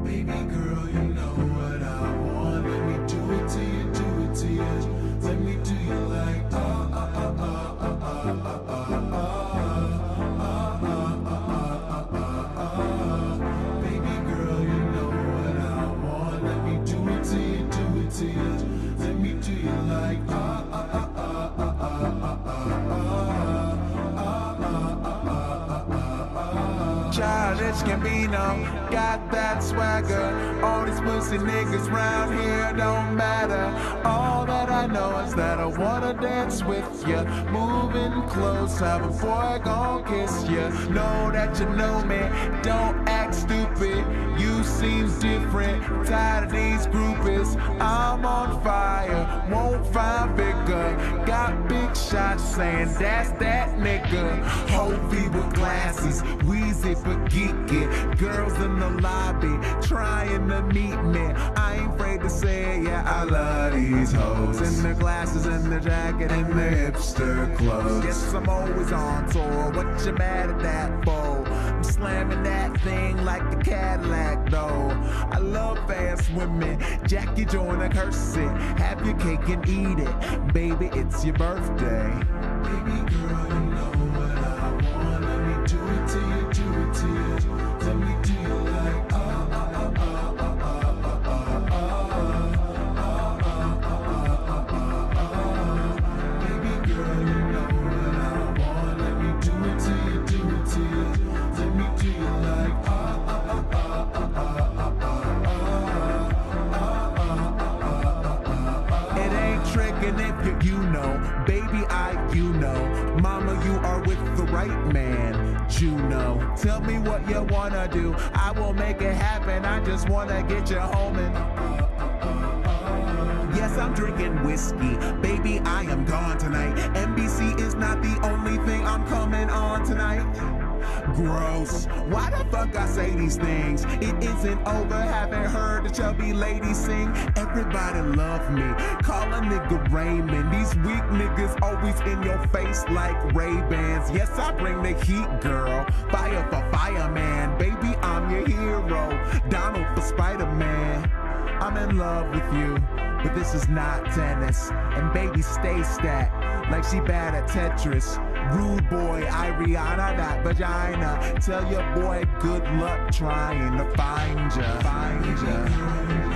Baby girl, you know what I want. Let me do it to you, do it to you. Let me do you like Baby girl, you know what I want. Let me do it to you, do it to you. Let me do you like Childish Gambino, got that swagger. All these pussy niggas round here don't matter. All that I know is that I wanna dance with ya. Moving close, have a boy gon' kiss ya. Know that you know me, don't act stupid. You seem different, tired of these groupies. I'm on fire, won't find bigger. Got big shots saying that's that nigga. Hovey with glasses, Weezy but geeky. Girls in the lobby trying to meet me. I ain't afraid to say it, yeah, I love these hoes. In their glasses, in their jacket, in their hipster clothes. Yes, I'm always on tour, what you mad at that for? I'm slamming that thing like a Cadillac though. I love fast women, Jackie Joyner curse it. Have your cake and eat it, baby, it's your birthday. Baby girl, you know what I want. Let me do it to you, do it to you. Let me do you like Baby girl, you know what I want. Let me do it to you, do it to you. Let me do you like It ain't tricking if you know, baby you know. Mama, you are with the right man, Juno. Tell me what you wanna do, I will make it happen. I just wanna get you home and yes, I'm drinking whiskey, baby, I am gone tonight. NBC is not the only thing I'm coming on tonight. Gross, why the fuck I say these things? It isn't over, haven't heard the chubby lady sing. Everybody love me, call a nigga Raymond. These weak niggas always in your face like Ray-Bans. Yes, I bring the heat, girl, fire for fireman. Baby, I'm your hero, Donald for Spider-Man. I'm in love with you, but this is not tennis. And baby, stay stacked like she bad at Tetris. Rude boy, Ariana, that vagina. Tell your boy good luck trying to find ya.